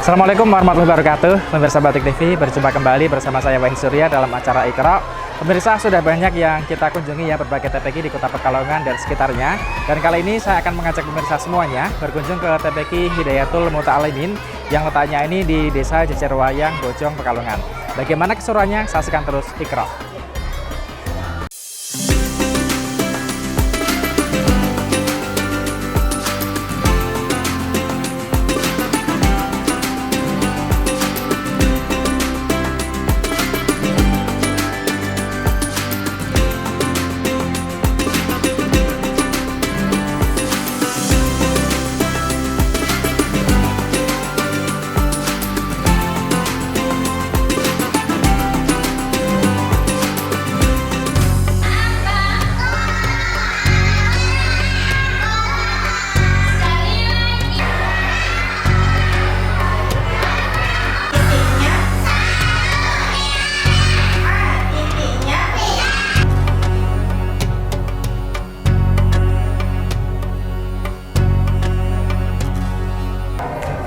Assalamualaikum warahmatullahi wabarakatuh. Pemirsa Batik TV, berjumpa kembali bersama saya Wahyu Surya dalam acara Iqra. Pemirsa, sudah banyak yang kita kunjungi ya berbagai TPQ di Kota Pekalongan dan sekitarnya. Dan kali ini saya akan mengajak pemirsa semuanya berkunjung ke TPQ Hidayatul Muta'alimin yang letaknya ini di Desa Jejerwayang, Bojong, Pekalongan. Bagaimana keseruannya? Saksikan terus Iqra.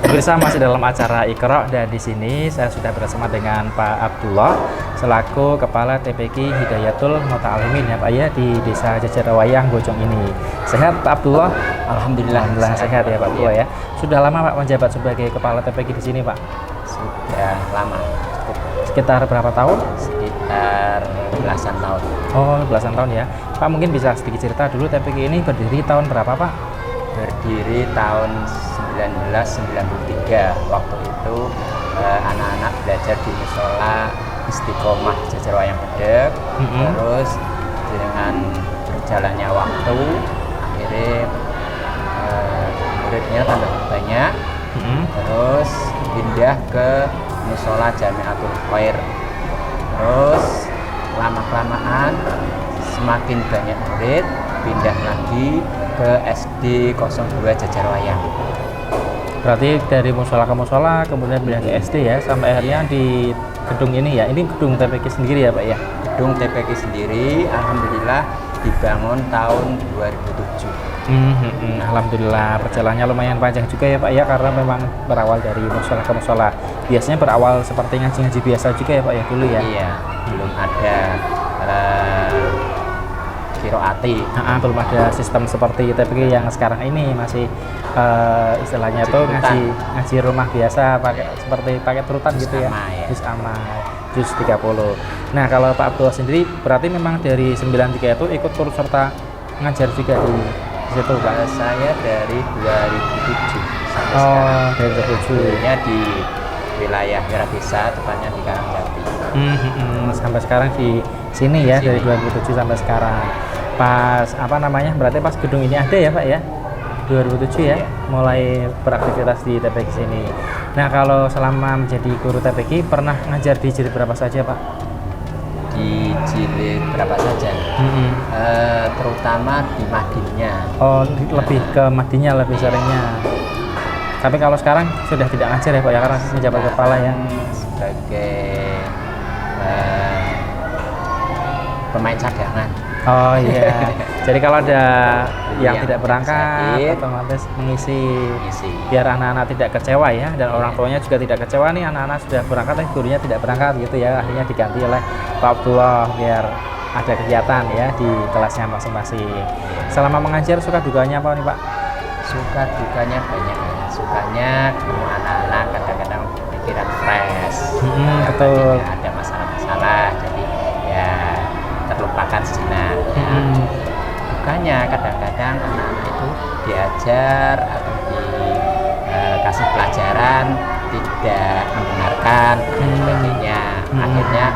Pemirsa, masih dalam acara Iqra dan di sini saya sudah bersama dengan Pak Abdullah selaku Kepala TPQ Hidayatul Muta'alimin ya Pak ya di Desa Jejerwayang Bojong ini. Sehat Pak Abdullah? Alhamdulillah sehat ya Pak Abdullah ya. Sudah lama Pak menjabat sebagai Kepala TPQ di sini Pak? Sudah lama. Sekitar berapa tahun? Sekitar belasan tahun. Oh, belasan tahun ya. Pak mungkin bisa sedikit cerita dulu TPQ ini berdiri tahun berapa Pak? Berdiri tahun 1993. Waktu itu anak-anak belajar di Musola Istiqomah Jejerwayang Bedek. Terus dengan berjalannya waktu akhirnya muridnya tambah banyak. Terus pindah ke Musola Jamiatul Khair. Terus lama-kelamaan semakin banyak murid, pindah lagi ke SD 02 Jejerwayang. Berarti dari musola ke musola, kemudian pindah ke SD ya, sampai akhirnya di gedung ini ya. Ini gedung TPQ sendiri ya Pak ya? Gedung TPQ sendiri, alhamdulillah dibangun tahun 2007. Alhamdulillah, perjalanannya lumayan panjang juga ya Pak ya, karena memang berawal dari musola ke musola. Biasanya berawal seperti ngaji-ngaji biasa juga ya Pak ya dulu ya? Iya, belum ada kiroati. Belum ada sistem seperti TPQ yang sekarang ini, masih istilahnya tuh ngaji rumah biasa pakai turutan gitu ya. Juz amma, juz 30. Nah, kalau Pak Abdullah sendiri berarti memang dari 93 itu ikut turut serta ngajar juga di situ Pak? Saya dari 2007 sampai sekarang. Dari 2007 di wilayah Wiradesa, tepatnya di Karangjati. Sampai sekarang di sini ya, dari 2007 sampai sekarang. Pas berarti pas gedung ini ada ya Pak ya, 2007 ya, mulai beraktivitas di TPQ sini. Nah, kalau selama menjadi guru TPQ pernah ngajar di jilid berapa saja Pak? Di jilid berapa saja? Terutama di Madinnya. Oh, lebih ke Madinnya lebih seringnya. Tapi kalau sekarang sudah tidak ngajar ya Pak ya, karena menjabat kepala ya? Sebagai pemain cadangan. Oh iya. Jadi kalau ada yang tidak berangkat, otomatis mengisi biar anak-anak tidak kecewa ya, dan orang tuanya juga tidak kecewa nih, anak-anak sudah berangkat gurunya tidak berangkat gitu ya, akhirnya diganti oleh Pak Abdullah biar ada kegiatan ya di kelasnya masing-masing. Selama mengajar suka dukanya apa nih Pak? Suka dukanya banyak. Sukanya ketemu anak-anak, kadang-kadang pikiran fresh. Betul. Ada masalah-masalah, jadi ya terlupakan sejenak. Bukannya kadang-kadang anak-anak itu diajar atau dikasih pelajaran tidak mendengarkan dan sebagainya. Akhirnya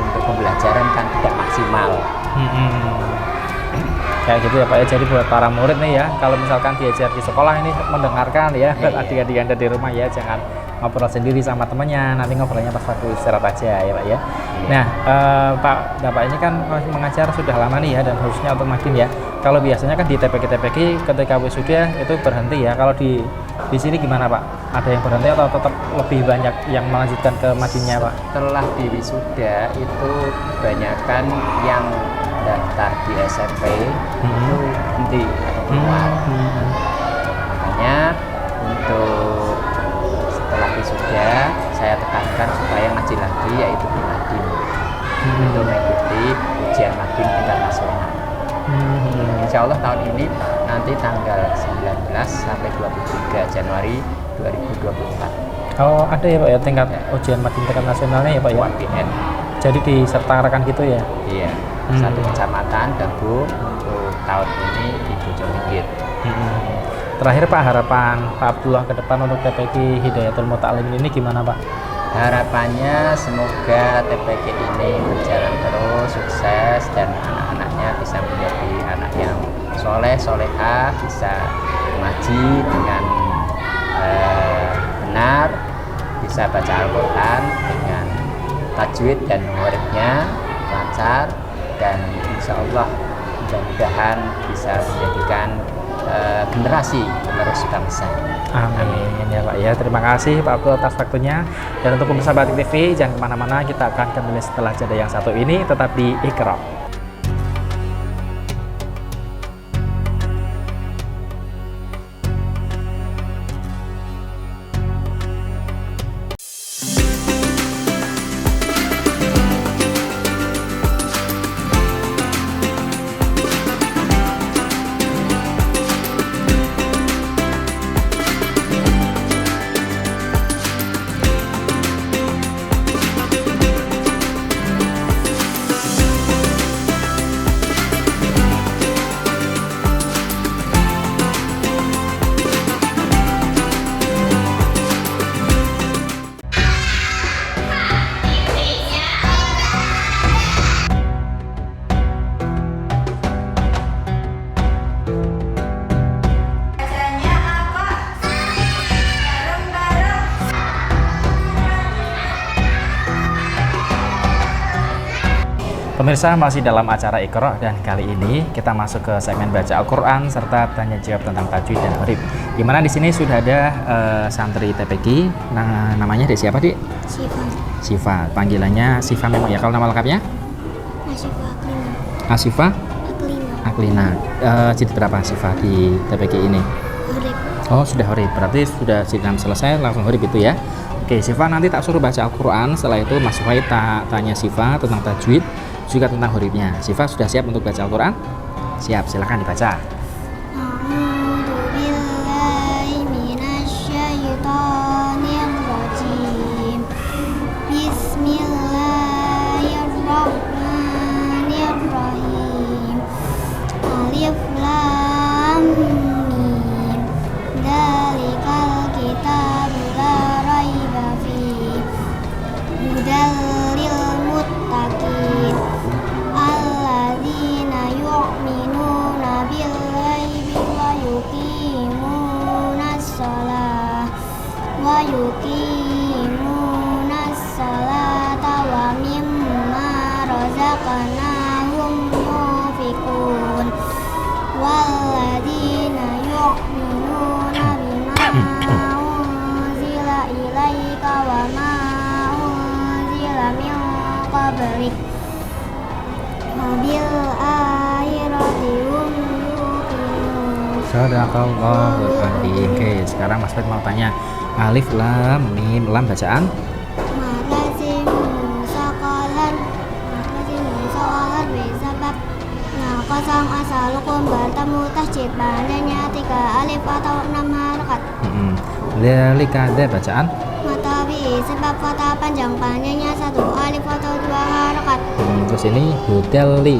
untuk pembelajaran kan tidak maksimal. Kayak gitu ya Pak ya. Jadi buat para murid nih ya, kalau misalkan diajar di sekolah ini mendengarkan ya, adik-adik Anda di rumah ya, jangan ngobrol sendiri sama temannya, nanti ngobrolnya pas waktu istirahat aja ya Pak ya. Nah, Bapak ini kan mengajar sudah lama nih ya, dan khususnya untuk madin ya. Kalau biasanya kan di TPQ ketika wisuda itu berhenti ya. Kalau di sini gimana Pak? Ada yang berhenti atau tetap lebih banyak yang melanjutkan ke madinnya Pak? Setelah di wisuda itu kebanyakan yang daftar di SMP itu henti atau keluar. Makanya untuk setelah wisuda disarankan supaya ngaji lagi yaitu di Madin untuk mengikuti ujian Madin tingkat nasional. Insya Allah tahun ini nanti tanggal 19 sampai 23 Januari 2024. Oh, ada ya Pak ya tingkat ujian Madin tingkat nasionalnya ya Pak ya? UABN. Jadi disertakan gitu ya? Iya, satu kecamatan gabung untuk tahun ini di Bojonegit. Terakhir Pak, harapan Pak Abdullah ke depan untuk TPQ Hidayatul Muta'alim ini gimana Pak? Harapannya semoga TPQ ini berjalan terus, sukses, dan anak-anaknya bisa menjadi anak yang soleh, solehah, bisa ngaji dengan benar, bisa baca Al-Quran dengan tajwid dan muridnya lancar, dan insya Allah mudah-mudahan bisa menjadikan generasi penerus bangsa. Amin ya Pak ya. Terima kasih Pak Abdul atas waktunya. Dan untuk pemirsa Batik TV, jangan kemana-mana, kita akan kembali setelah jeda yang satu ini, tetap di Iqra. Pemirsa, masih dalam acara Iqra, dan kali ini kita masuk ke segmen baca Al-Quran serta tanya jawab tentang tajwid dan huruf. Dimana di sini sudah ada santri TPQ. Nah, namanya Dek siapa Dik? Syifa. Syifa. Panggilannya Syifa memang ya. Kalau nama lengkapnya? Syifa Aklina. Syifa Aklina. Jilid berapa Syifa di TPQ ini? Huruf. Oh, sudah huruf. Berarti sudah jilid 6 selesai langsung huruf itu ya. Oke, Syifa nanti tak suruh baca Al-Quran. Setelah itu Mas Wahid tanya Syifa tentang tajwid, juga tentang hurufnya. Syifa sudah siap untuk baca Al-Quran? Siap, silakan dibaca. A'udzu billahi minasyaitonir rajim. Bismillahirrahmanirrahim. Alif lam mim. Dzalikal kitabu la raiba fihi. Hudal lil muttaqin. Alladzina yu'minuna bil ghaibi wa yuqimunas salata wa mimma razaqnahum yunfiqun. Walladzina yu'minuna bima unzila ilaika wa ma unzila min qablik bil akhirati hum yuqinun. Shadaqallahul adzim. Oke, sekarang Mas Wahid mau tanya alif lam mim. Lam bacaan Marasimu soalan sebab kosong asalukum bertemu tasjid bandanya 3 alif atau 6 harakat. Lalikada bacaan Matabi sebab kata panjangnya 1 alif atau 2 harakat. Terus ini hudali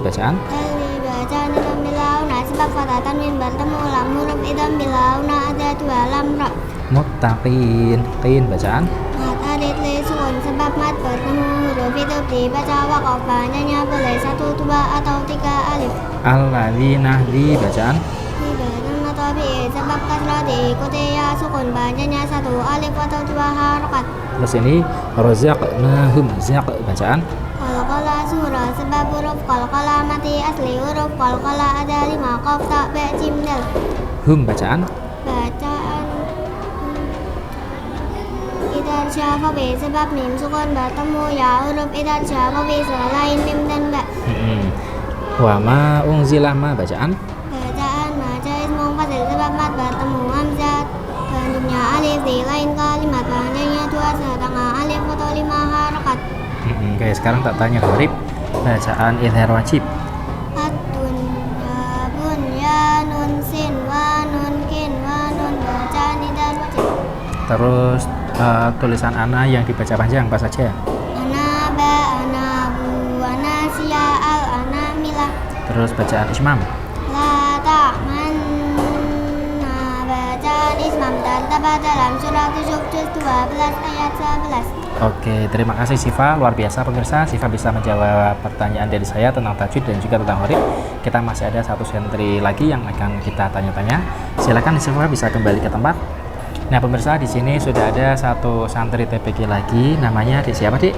bacaan Dali bacaan idham bilauna sebab kata tanwin bertemu lam huruf idham bilauna ada 2 lam ra. muttaqin. Qin bacaan Mat alif lisun sebab mat bertemu huruf itu dibaca waqaf bandanya boleh 1, 2 atau 3 alif. alladzina di bacaan Ibadah matabi sebab kasrah diikuti ya sukun bandanya 1 alif atau 2 harakat. Terus ini razaqnahum zaq bacaan Qalqala surah sebab huruf qalqala mati asli huruf qalqala ada 5 qaf ta ba jim dal. hum bacaan Bacaan Idan syafawi sebab mim sukun bertemu ya huruf idan syafawi selain mim dan ba. wa ma unzilah ma bacaan Bacaan maca ismung fasil sebab mat bertemu hamzat bentuknya alif di lain kalimat bandanya 2 setengah alif harakat. Oke, sekarang tak tanya Horib, bacaan idhar wajib. Ad-dunya bunyanun sinwanun kinwanun, bacaan idhar wajib. Terus tulisan ana yang dibaca panjang apa saja? Ana ba, ana bu, ana siya, al, ana milah. Terus bacaan ismam. La ta'man, bacaan ismam terdapat dalam surah 7 juz 12 ayat 11. Oke, terima kasih Siva, luar biasa pemirsa. Siva bisa menjawab pertanyaan dari saya tentang tajwid dan juga tentang Horib. Kita masih ada satu santri lagi yang akan kita tanya-tanya. Silakan Siva bisa kembali ke tempat. Nah pemirsa, di sini sudah ada satu santri TPG lagi, namanya Dik siapa Dik?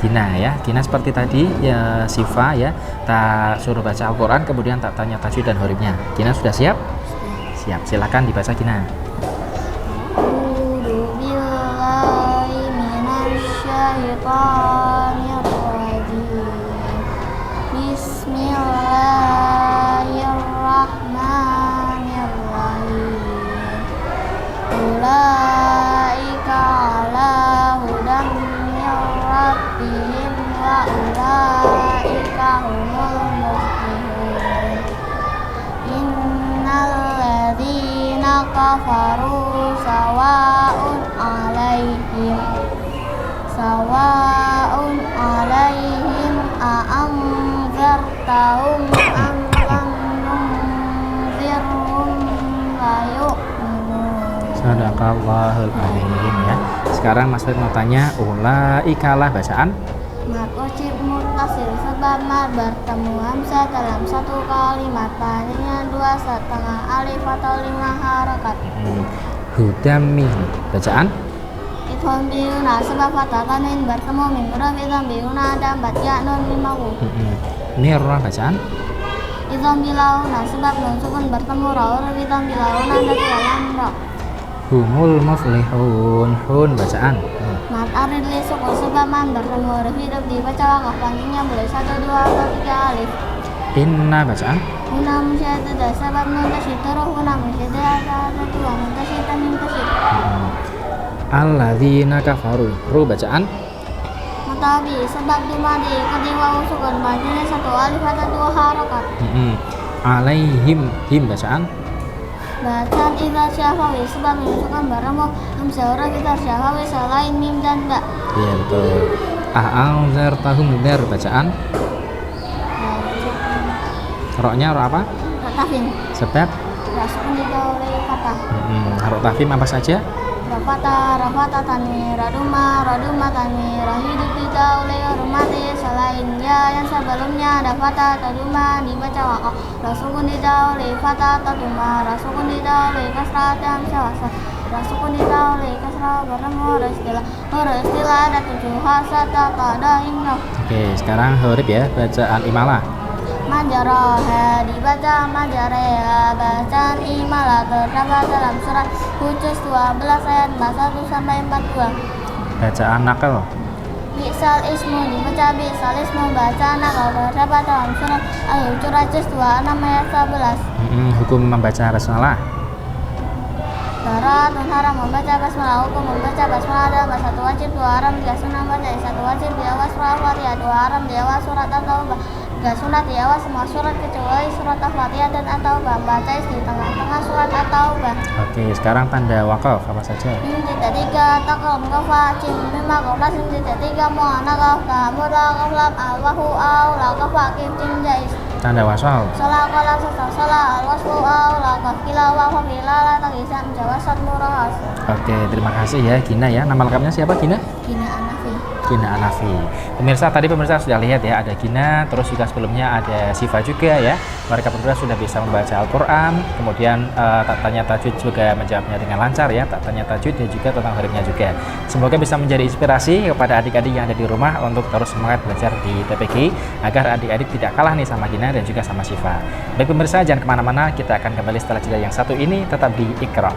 Gina ya. Gina seperti tadi ya Siva ya, tak suruh baca Al-Quran kemudian tak tanya tajwid dan Horibnya. Gina sudah siap? Siap, silakan dibaca Gina. A'udzu billahi minasyaitonir rajim. Bismillahirrahmanirrahim. Ulaika ala hudan min rabbihim wa ulaika humul muflihun. Innal ladzina kafaru sawa'un alaihim a'anzartahum am lam tunzirhum la yu'minun. Sadaqallahul adzim ya. Sekarang Mas Fid mau tanya ulaikalah bacaan Mad wajib muttasil sebab mad bertemu hamzah dalam satu kalimat padanya 2,5 alif atau 5 harakat. hudamih bacaan Idham biuna sebab fathah tanwin bertemu min huruf idham biuna dan bat ya nun mimawu. mirrah bacaan Idham bilauna sebab nun sukun bertemu ra huruf idham bilauna dan dalam ra. humul muflihun hun bacaan Mad arid li sukun sebab man bertemu huruf hidup dibaca wakaf panjangnya boleh 1, 2 atau 3 alif. inna bacaan Huna musyaddadah sebab nun tasyid huruf huna musyaddadah 1, 2 muntasyid dan muntasyid. alladzina kafaru ru bacaan Mutabi sebab dumadi kedua sukun panjangnya 1 alif atau 2 harakat. alaihim him bacaan Bacaan idhar syafawi sebab menunjukkan barang hamzah huruf idhar syafawi selain mim dan ba. iya betul a'anzartahum dar bacaan roknya rok apa Tafin sebab rasukun didahului fathah. rok tafim apa saja Rafata tanwir raduma tanwir hidup didahului hormati selain ya yang sebelumnya ada fathah atau duma dibaca wakaf. Rasukun didahului fathah atau duma rasukun didahului kasrah dan hamzah. Rasukun didahului kasrah bertemu huruf istilah ada 7 hasata pada hingga. Oke sekarang Horib ya bacaan imalah Majaroha dibaca majareha. Bacaan imalah terdapat dalam surat Hujuz 12 ayat 41 sampai 42. bacaan nakal Bisal ismu dibaca bisal ismu. Bacaan nakal terdapat dalam surat Al-Hujurat juz 26 ayat 11. hukum membaca basmalah Syaratun haram membaca basmalah. Hukum membaca basmalah adalah satu wajib, 2 haram, 3 sunnah. Baca 1 wajib di awal surat Al-Fatihah, 2 haram di awal surat At-Taubah, 3 sunat di awal semua surat kecuali surat Al-Fatihah dan At-Taubah. Baca di tengah-tengah surat At-Taubah. Oke sekarang tanda wakaf apa saja Tidak 3 takom kafa cim 5 koplas tidak 3 mu'ana kaf kamu la kaflam al-wahu au la kafa kim cim jais tanda wasal salah kala sasa salah al-wasfu au la kaf kila wa fa kila la tagisam jawasat murahas. Oke terima kasih ya Gina ya. Nama lengkapnya siapa Gina? Gina Anafi. Gina Anafi. Pemirsa tadi pemirsa sudah lihat ya ada Gina, terus juga sebelumnya ada Siva juga ya. Mereka berdua sudah bisa membaca Al-Quran, kemudian tak tanya tajwid juga menjawabnya dengan lancar ya, tak tanya tajwid dan juga tentang Horibnya juga. Semoga bisa menjadi inspirasi kepada adik-adik yang ada di rumah untuk terus semangat belajar di TPG agar adik-adik tidak kalah nih sama Gina dan juga sama Siva. Baik pemirsa jangan kemana-mana, kita akan kembali setelah jeda yang satu ini tetap di Iqra.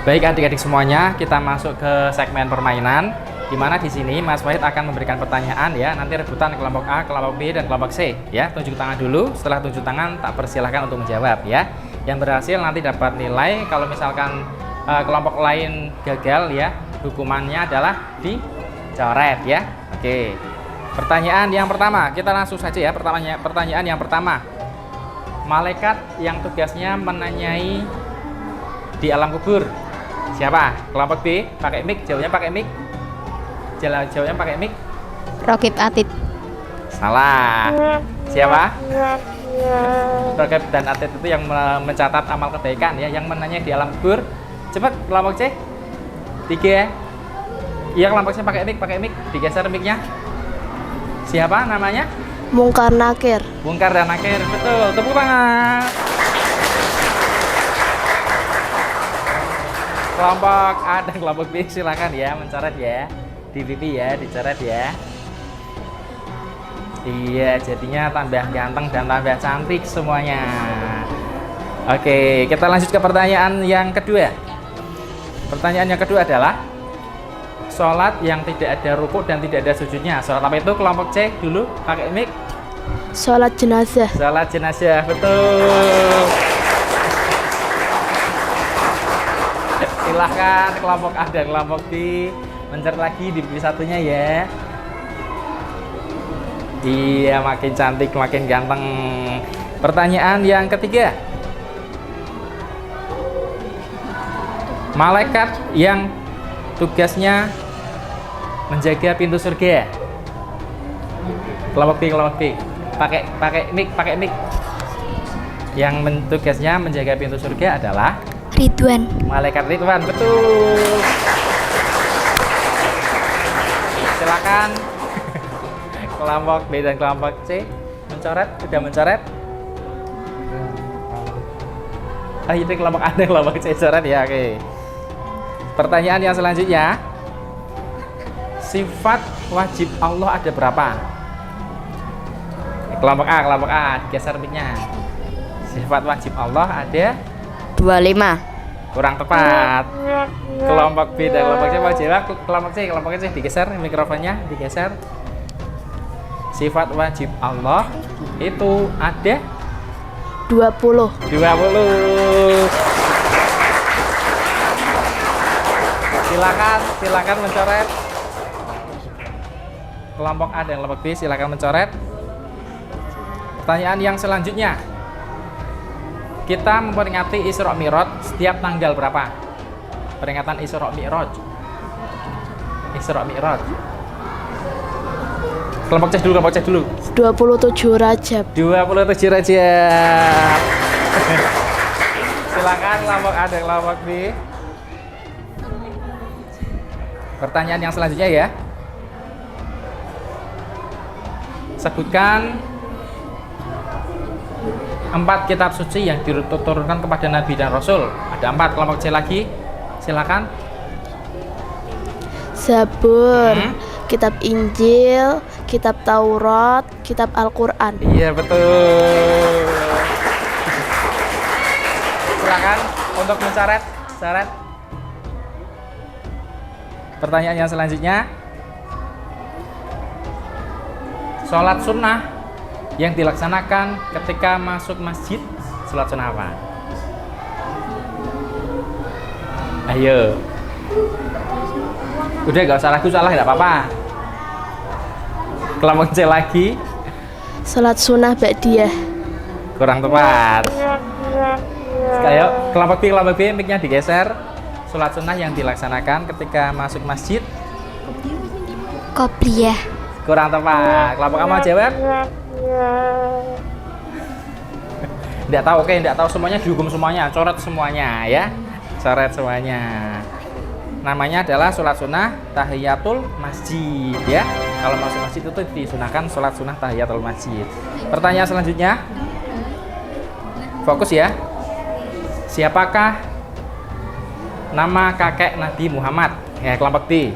Baik adik-adik semuanya, kita masuk ke segmen permainan, di mana di sini Mas Wahid akan memberikan pertanyaan ya. Nanti rebutan kelompok A, kelompok B, dan kelompok C ya. Tunjuk tangan dulu. Setelah tunjuk tangan tak persilahkan untuk menjawab ya. Yang berhasil nanti dapat nilai. Kalau misalkan kelompok lain gagal ya, hukumannya adalah dicoret ya. Oke. Pertanyaan yang pertama, kita langsung saja ya. Pertanyaan yang pertama. Malaikat yang tugasnya menanyai di alam kubur siapa? Kelompok B pakai mic, jawabnya pakai mic. Jawabnya pakai mic. Rokib Atid. Salah. Siapa? Rokib dan Atid itu yang mencatat amal kebaikan ya, yang menanyai di alam kubur. Cepat kelompok C. 3 ya. Iya, kelompok C pakai mic, digeser mic-nya. Siapa namanya? Mungkar Nakir. Mungkar dan Nakir, betul. Tepuk tangan. Kelompok A dan kelompok B silakan ya mencoret ya. Di pipi ya, dicoret ya. Iya, jadinya tambah ganteng dan tambah cantik semuanya. Oke, kita lanjut ke pertanyaan yang kedua. Pertanyaan yang kedua adalah sholat yang tidak ada rukuk dan tidak ada sujudnya. Sholat apa itu? Kelompok C dulu pakai mic. Sholat jenazah. Sholat jenazah, betul. Silahkan kelompok A dan kelompok B mencoret lagi di pipi satunya ya. Iya, makin cantik, makin ganteng. Pertanyaan yang ketiga. Malaikat yang tugasnya menjaga pintu surga. Kelompok B. Pakai mic. Yang tugasnya menjaga pintu surga adalah Ridwan. Malaikat Ridwan, betul. Silakan kelompok B dan kelompok C mencoret, sudah mencoret. Itu kelompok A dan kelompok C coret ya, oke. Pertanyaan yang selanjutnya, sifat wajib Allah ada berapa? Kelompok A, geser mic-nya. Sifat wajib Allah ada 25. Kurang tepat. Kelompok B dan kelompok C mau jawab. Kelompok C digeser mikrofonnya, digeser. Sifat wajib Allah itu ada 20. Silakan mencoret. Kelompok A dan kelompok B silakan mencoret. Pertanyaan yang selanjutnya. Kita memperingati Isra Mi'raj setiap tanggal berapa? Peringatan Isra Mi'raj. Kelompok C dulu. 27 Rajab. 27 Rajab. Silakan kelompok A dan kelompok B. Pertanyaan yang selanjutnya ya. Sebutkan 4 kitab suci yang diturunkan kepada Nabi dan Rasul. Ada 4. Kelompok C lagi. Silakan. Zabur, kitab Injil, kitab Taurat, kitab Al-Quran. Iya, betul. Silakan untuk mencoret. Pertanyaan yang selanjutnya. Sholat sunnah yang dilaksanakan ketika masuk masjid, sholat sunnah apa? Ayo. Udah, gak usah ragu, salah gak apa-apa. Kelompok C lagi. Sholat sunnah ba'diyah. Kurang tepat. Ayo, kelompok B, mic-nya digeser. Sholat sunnah yang dilaksanakan ketika masuk masjid. Qobliyah. Kurang tepat. Kelompok A mau jawab? Tidak tahu, oke, tidak tahu semuanya, dihukum semuanya, coret semuanya ya. Coret semuanya. Namanya adalah sholat sunnah tahiyatul masjid ya. Kalau masuk masjid itu disunahkan sholat sunnah tahiyatul masjid. Pertanyaan selanjutnya. Fokus ya. Siapakah nama kakek Nabi Muhammad? Ya, kelompok D.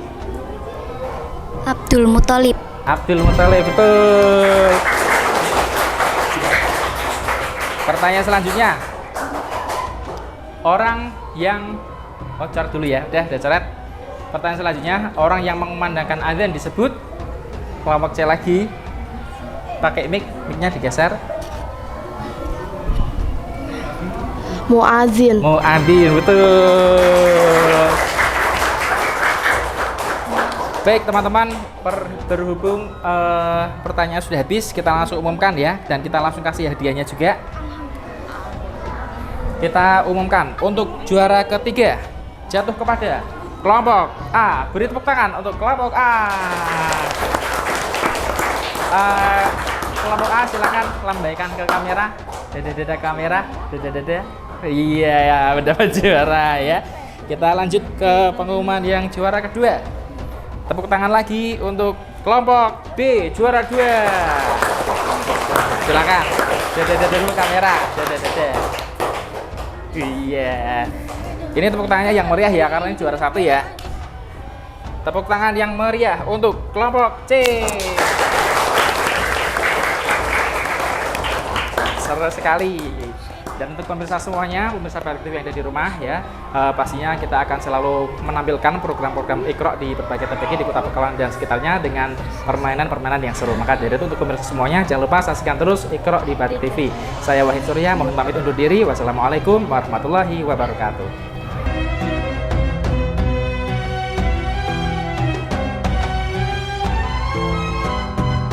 Abdul Muthalib. Betul. Pertanyaan selanjutnya. Orang yang Oh, coret dulu ya. Udah coret. Pertanyaan selanjutnya, orang yang mengumandangkan azan disebut kelompok C lagi. Pakai mic-nya digeser. Muazin. Muadzin, betul. Baik teman-teman, berhubung pertanyaan sudah habis, kita langsung umumkan ya, dan kita langsung kasih hadiahnya juga. Kita umumkan untuk juara ketiga jatuh kepada kelompok A. Beri tepuk tangan untuk kelompok A. Kelompok A silakan lambaikan ke kamera. Dada kamera, dada. Iya ya, mendapat juara ya. Kita lanjut ke pengumuman yang juara kedua. Tepuk tangan lagi untuk kelompok B, juara 2. Silakan. Dada dulu kamera. Dada. Iya. Ini tepuk tangannya yang meriah ya, karena ini juara 1 ya. Tepuk tangan yang meriah untuk kelompok C. Seru sekali. Dan untuk pemirsa semuanya, pemirsa Barik TV yang ada di rumah ya, pastinya kita akan selalu menampilkan program-program Iqra di berbagai titik di Kota Pekalongan dan sekitarnya dengan permainan-permainan yang seru. Maka dari itu untuk pemirsa semuanya, jangan lupa saksikan terus Iqra di Barik TV. Saya Wahid Surya, mohon pamit undur diri. Wassalamualaikum warahmatullahi wabarakatuh.